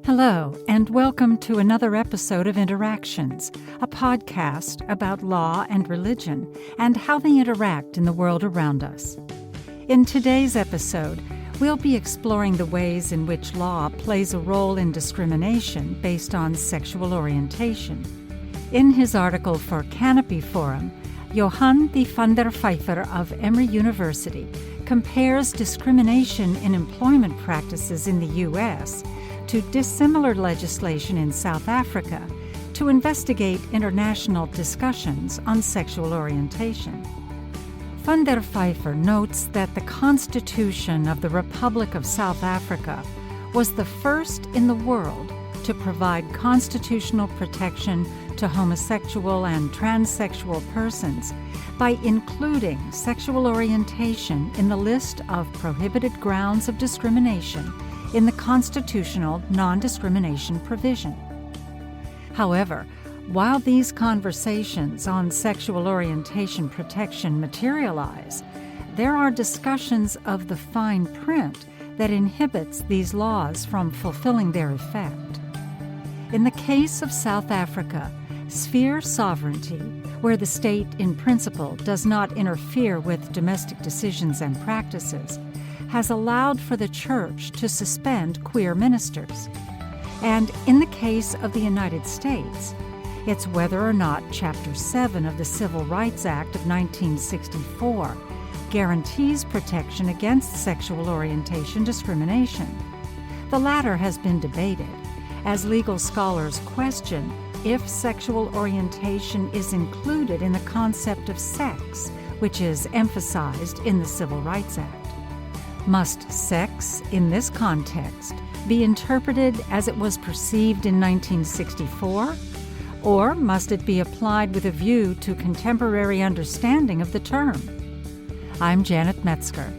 Hello, and welcome to another episode of Interactions, a podcast about law and religion and how they interact in the world around us. In today's episode, we'll be exploring the ways in which law plays a role in discrimination based on sexual orientation. In his article for Canopy Forum, Johan D. Vyer of Emory University compares discrimination in employment practices in the U.S. to dissimilar legislation in South Africa to investigate international discussions on sexual orientation. Vyer notes that the Constitution of the Republic of South Africa was the first in the world to provide constitutional protection to homosexual and transsexual persons by including sexual orientation in the list of prohibited grounds of discrimination in the constitutional non-discrimination provision. However, while these conversations on sexual orientation protection materialize, there are discussions of the fine print that inhibits these laws from fulfilling their effect. In the case of South Africa, sphere sovereignty, where the state in principle does not interfere with domestic decisions and practices, has allowed for the church to suspend queer ministers. And in the case of the United States, it's whether or not Chapter VII of the Civil Rights Act of 1964 guarantees protection against sexual orientation discrimination. The latter has been debated, as legal scholars question if sexual orientation is included in the concept of sex, which is emphasized in the Civil Rights Act. Must sex, in this context, be interpreted as it was perceived in 1964? Or must it be applied with a view to contemporary understanding of the term? I'm Janet Metzger.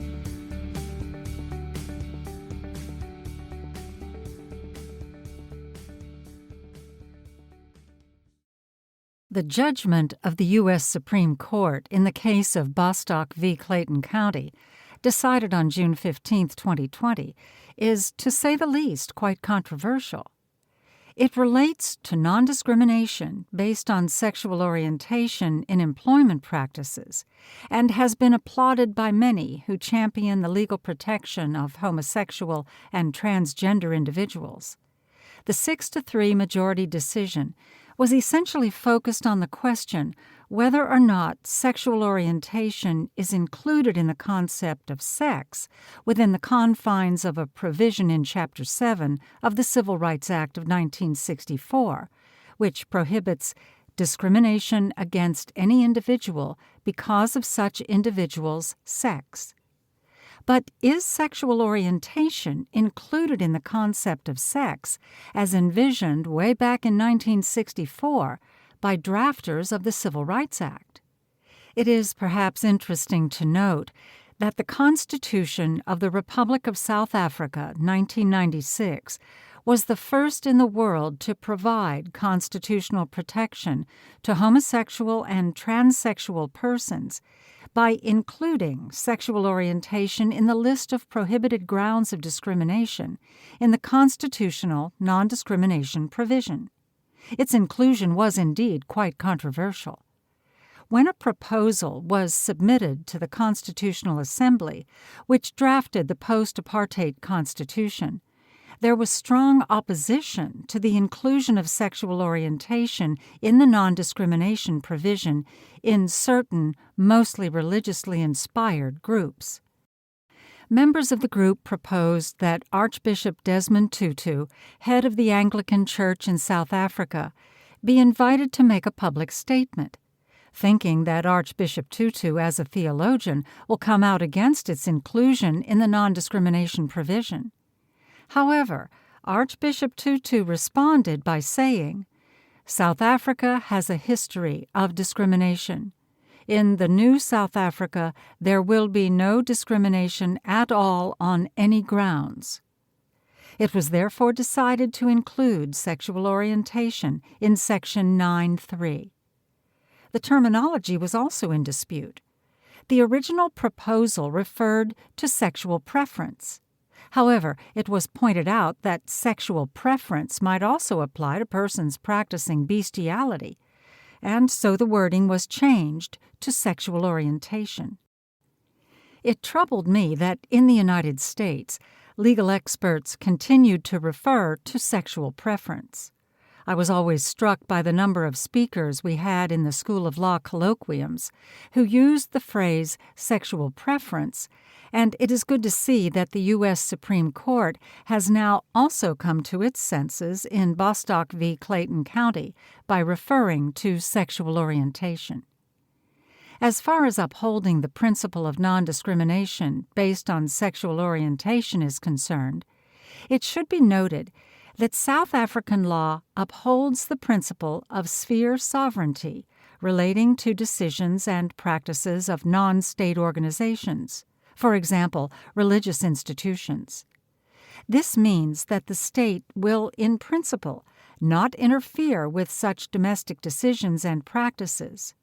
The judgment of the U.S. Supreme Court in the case of Bostock v. Clayton County, decided on June 15, 2020, is, to say the least, quite controversial. It relates to non-discrimination based on sexual orientation in employment practices and has been applauded by many who champion the legal protection of homosexual and transgender individuals. The 6-3 majority decision was essentially focused on the question whether or not sexual orientation is included in the concept of sex within the confines of a provision in Chapter VII of the Civil Rights Act of 1964, which prohibits discrimination against any individual because of such individual's sex. But is sexual orientation included in the concept of sex as envisioned way back in 1964 by drafters of the Civil Rights Act? It is perhaps interesting to note that the Constitution of the Republic of South Africa, 1996, was the first in the world to provide constitutional protection to homosexual and transsexual persons by including sexual orientation in the list of prohibited grounds of discrimination in the constitutional non-discrimination provision. Its inclusion was indeed quite controversial. When a proposal was submitted to the Constitutional Assembly, which drafted the post-apartheid Constitution, there was strong opposition to the inclusion of sexual orientation in the non-discrimination provision in certain, mostly religiously inspired groups. Members of the group proposed that Archbishop Desmond Tutu, head of the Anglican Church in South Africa, be invited to make a public statement, thinking that Archbishop Tutu, as a theologian, will come out against its inclusion in the non-discrimination provision. However, Archbishop Tutu responded by saying, "South Africa has a history of discrimination. In the new South Africa, there will be no discrimination at all on any grounds." It was therefore decided to include sexual orientation in Section 9.3. The terminology was also in dispute. The original proposal referred to sexual preference. However, it was pointed out that sexual preference might also apply to persons practicing bestiality, and so the wording was changed to sexual orientation. It troubled me that in the United States, legal experts continued to refer to sexual preference. I was always struck by the number of speakers we had in the School of Law colloquiums who used the phrase sexual preference, and it is good to see that the U.S. Supreme Court has now also come to its senses in Bostock v. Clayton County by referring to sexual orientation. As far as upholding the principle of non-discrimination based on sexual orientation is concerned, it should be noted that South African law upholds the principle of sphere sovereignty relating to decisions and practices of non-state organizations, for example, religious institutions. This means that the state will, in principle, not interfere with such domestic decisions and practices.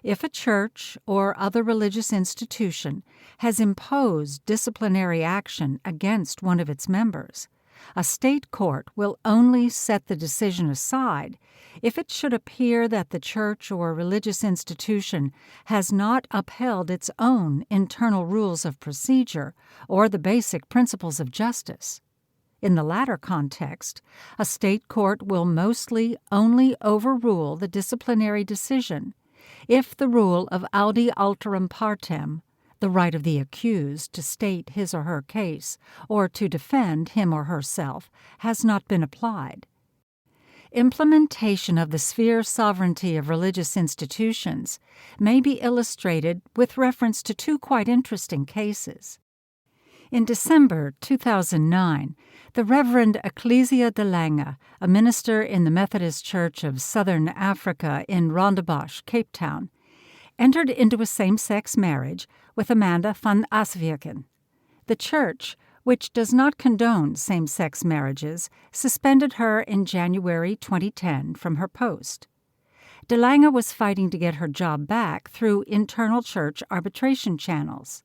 If a church or other religious institution has imposed disciplinary action against one of its members, a state court will only set the decision aside if it should appear that the church or religious institution has not upheld its own internal rules of procedure or the basic principles of justice. In the latter context, a state court will mostly only overrule the disciplinary decision if the rule of audi alteram partem, the right of the accused to state his or her case or to defend him or herself, has not been applied. Implementation of the sphere sovereignty of religious institutions may be illustrated with reference to two quite interesting cases. In December 2009, the Reverend Ecclesia de Lange, a minister in the Methodist Church of Southern Africa in Rondebosch, Cape Town, entered into a same-sex marriage with Amanda van Asweken. The church, which does not condone same-sex marriages, suspended her in January 2010 from her post. De Lange was fighting to get her job back through internal church arbitration channels.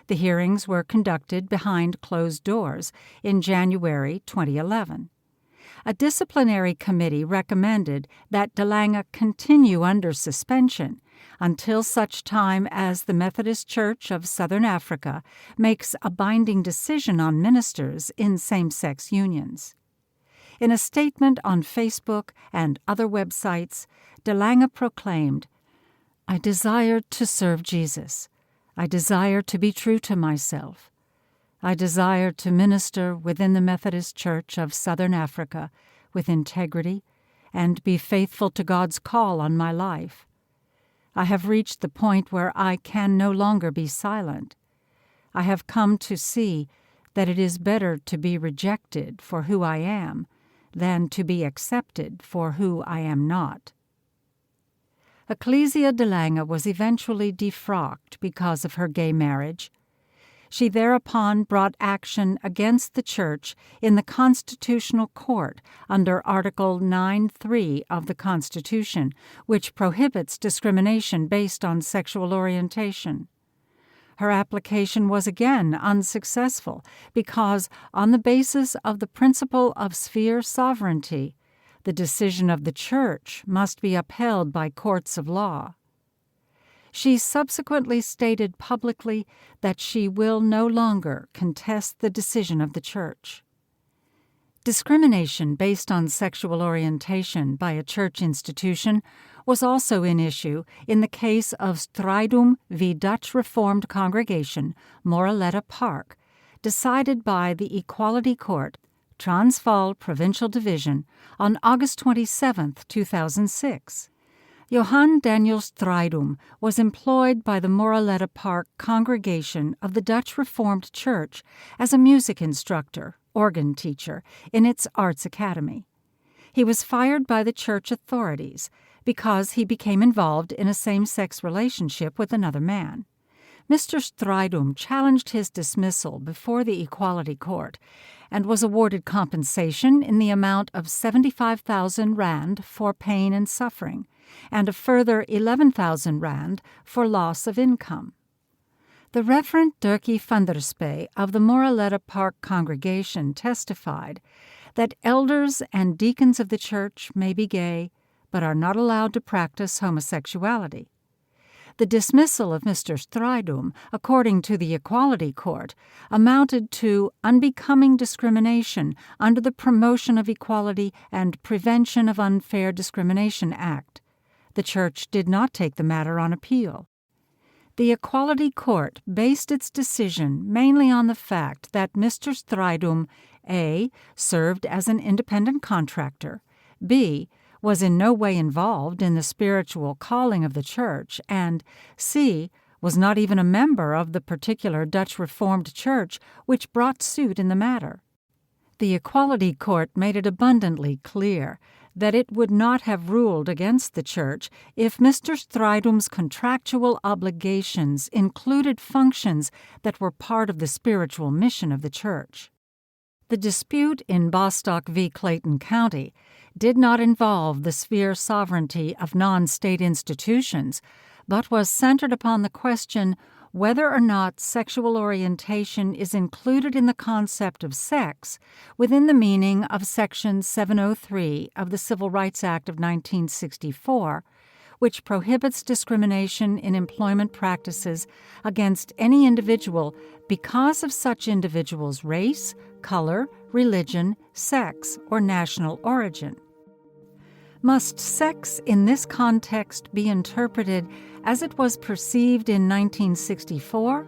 The hearings were conducted behind closed doors in January 2011. A disciplinary committee recommended that De Lange continue under suspension until such time as the Methodist Church of Southern Africa makes a binding decision on ministers in same-sex unions. In a statement on Facebook and other websites, De Lange proclaimed, "I desire to serve Jesus. I desire to be true to myself. I desire to minister within the Methodist Church of Southern Africa with integrity and be faithful to God's call on my life. I have reached the point where I can no longer be silent. I have come to see that it is better to be rejected for who I am than to be accepted for who I am not." Ecclesia de Lange was eventually defrocked because of her gay marriage. She thereupon brought action against the church in the Constitutional Court under Article 9(3) of the Constitution, which prohibits discrimination based on sexual orientation. Her application was again unsuccessful because, on the basis of the principle of sphere sovereignty, the decision of the church must be upheld by courts of law. She subsequently stated publicly that she will no longer contest the decision of the church. Discrimination based on sexual orientation by a church institution was also an issue in the case of Strijdom v. Dutch Reformed Congregation, Moraletta Park, decided by the Equality Court, Transvaal Provincial Division, on August 27, 2006. Johan Daniel Strijdom was employed by the Moraletta Park congregation of the Dutch Reformed Church as a music instructor, organ teacher, in its arts academy. He was fired by the church authorities because he became involved in a same-sex relationship with another man. Mr. Strijdom challenged his dismissal before the Equality Court and was awarded compensation in the amount of 75,000 rand for pain and suffering, and a further 11,000 rand for loss of income. The Reverend Dirkie van der Spee of the Moraletta Park congregation testified that elders and deacons of the church may be gay, but are not allowed to practice homosexuality. The dismissal of Mr. Strijdom, according to the Equality Court, amounted to unbecoming discrimination under the Promotion of Equality and Prevention of Unfair Discrimination Act. The church did not take the matter on appeal. The Equality Court based its decision mainly on the fact that Mr. Strijdom A. served as an independent contractor, B. was in no way involved in the spiritual calling of the church, and C. was not even a member of the particular Dutch Reformed Church which brought suit in the matter. The Equality Court made it abundantly clear that it would not have ruled against the church if Mr. Strijdum's contractual obligations included functions that were part of the spiritual mission of the church. The dispute in Bostock v. Clayton County did not involve the sphere sovereignty of non-state institutions, but was centered upon the question whether or not sexual orientation is included in the concept of sex within the meaning of Section 703 of the Civil Rights Act of 1964, which prohibits discrimination in employment practices against any individual because of such individual's race, color, religion, sex, or national origin. Must sex in this context be interpreted as it was perceived in 1964?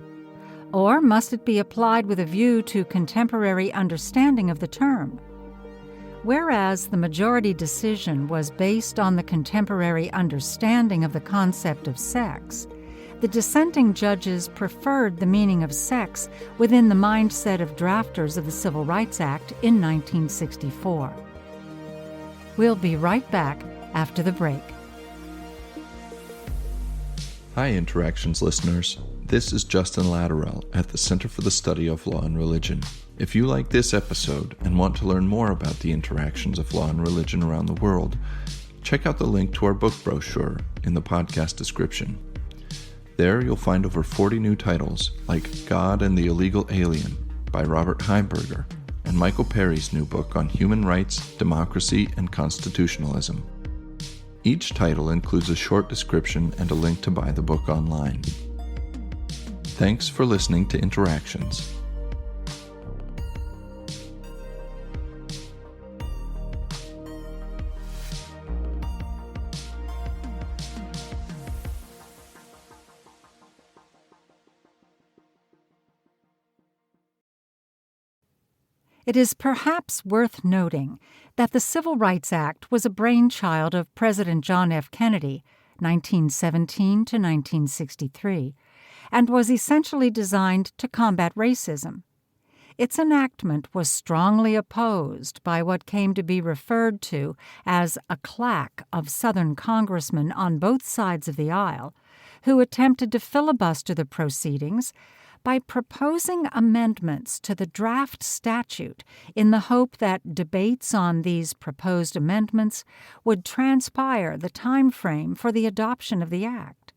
Or must it be applied with a view to contemporary understanding of the term? Whereas the majority decision was based on the contemporary understanding of the concept of sex, the dissenting judges preferred the meaning of sex within the mindset of drafters of the Civil Rights Act in 1964. We'll be right back after the break. Hi, Interactions listeners. This is Justin Latterell at the Center for the Study of Law and Religion. If you like this episode and want to learn more about the interactions of law and religion around the world, check out the link to our book brochure in the podcast description. There you'll find over 40 new titles like God and the Illegal Alien by Robert Heiberger and Michael Perry's new book on human rights, democracy, and constitutionalism. Each title includes a short description and a link to buy the book online. Thanks for listening to Interactions. It is perhaps worth noting that the Civil Rights Act was a brainchild of President John F. Kennedy, 1917 to 1963, and was essentially designed to combat racism. Its enactment was strongly opposed by what came to be referred to as a claque of Southern congressmen on both sides of the aisle, who attempted to filibuster the proceedings by proposing amendments to the draft statute in the hope that debates on these proposed amendments would transpire the time frame for the adoption of the act.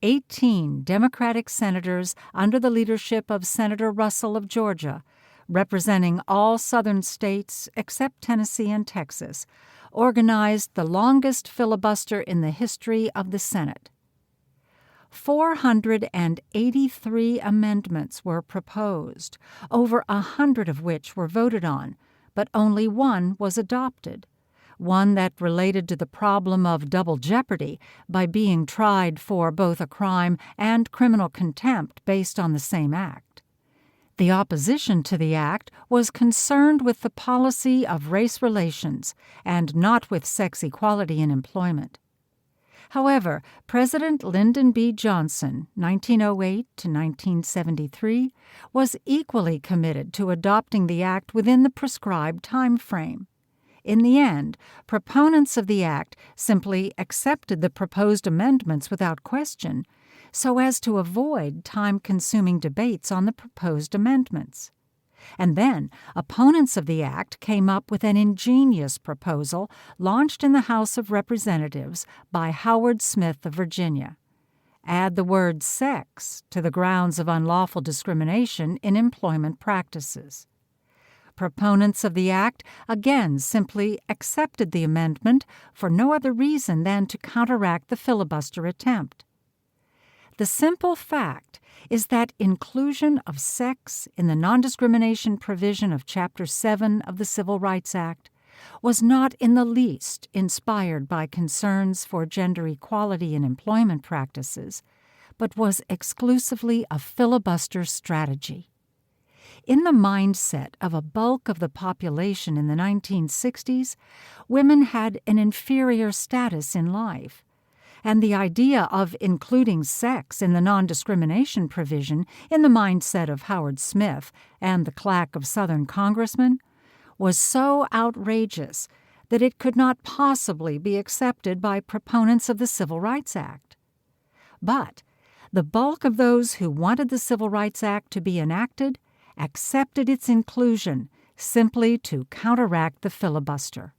18 Democratic senators under the leadership of Senator Russell of Georgia, representing all southern states except Tennessee and Texas, organized the longest filibuster in the history of the Senate. 483 amendments were proposed, over 100 of which were voted on, but only one was adopted, one that related to the problem of double jeopardy by being tried for both a crime and criminal contempt based on the same act. The opposition to the act was concerned with the policy of race relations and not with sex equality in employment. However, President Lyndon B. Johnson, 1908 to 1973, was equally committed to adopting the act within the prescribed time frame. In the end, proponents of the act simply accepted the proposed amendments without question, so as to avoid time-consuming debates on the proposed amendments. And then, opponents of the act came up with an ingenious proposal launched in the House of Representatives by Howard Smith of Virginia. add the word sex to the grounds of unlawful discrimination in employment practices. Proponents of the act again simply accepted the amendment for no other reason than to counteract the filibuster attempt. The simple fact is that inclusion of sex in the non-discrimination provision of Chapter VII of the Civil Rights Act was not in the least inspired by concerns for gender equality in employment practices, but was exclusively a filibuster strategy. In the mindset of a bulk of the population in the 1960s, women had an inferior status in life, and the idea of including sex in the non-discrimination provision in the mindset of Howard Smith and the claque of Southern congressmen was so outrageous that it could not possibly be accepted by proponents of the Civil Rights Act. But the bulk of those who wanted the Civil Rights Act to be enacted accepted its inclusion simply to counteract the filibuster.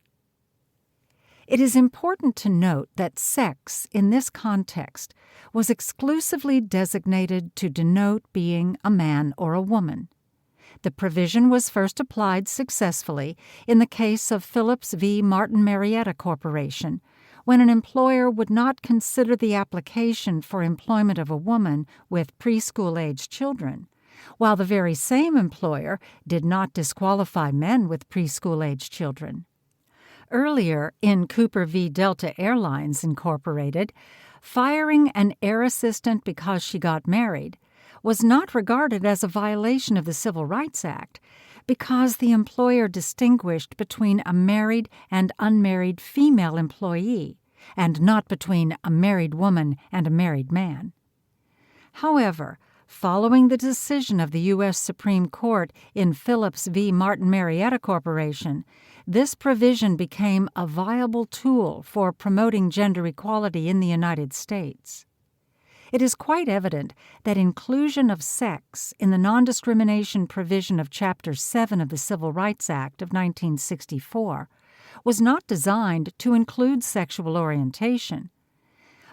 It is important to note that sex in this context was exclusively designated to denote being a man or a woman. The provision was first applied successfully in the case of Phillips v. Martin Marietta Corporation, when an employer would not consider the application for employment of a woman with preschool-age children, while the very same employer did not disqualify men with preschool-age children. Earlier, in Cooper v. Delta Airlines Incorporated, firing an air assistant because she got married was not regarded as a violation of the Civil Rights Act because the employer distinguished between a married and unmarried female employee and not between a married woman and a married man. However, following the decision of the U.S. Supreme Court in Phillips v. Martin Marietta Corporation, this provision became a viable tool for promoting gender equality in the United States. It is quite evident that inclusion of sex in the non-discrimination provision of Chapter VII of the Civil Rights Act of 1964 was not designed to include sexual orientation,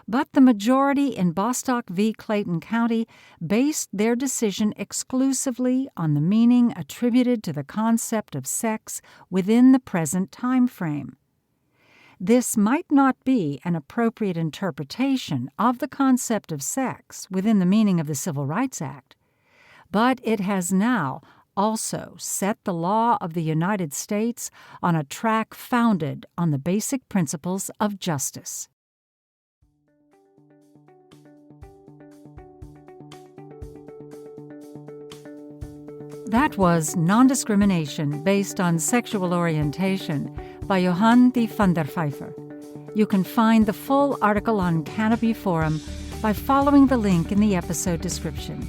but the majority in Bostock v. Clayton County based their decision exclusively on the meaning attributed to the concept of sex within the present time frame. This might not be an appropriate interpretation of the concept of sex within the meaning of the Civil Rights Act, but it has now also set the law of the United States on a track founded on the basic principles of justice. That was Non-Discrimination Based on Sexual Orientation by Johan D. van der Pfeiffer. You can find the full article on Canopy Forum by following the link in the episode description.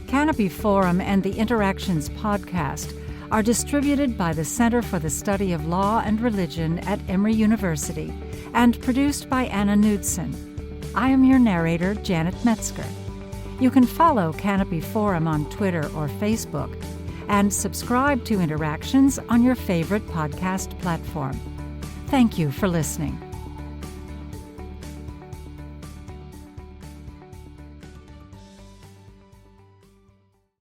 Canopy Forum and the Interactions podcast are distributed by the Center for the Study of Law and Religion at Emory University and produced by Anna Knudsen. I am your narrator, Janet Metzger. You can follow Canopy Forum on Twitter or Facebook and subscribe to Interactions on your favorite podcast platform. Thank you for listening.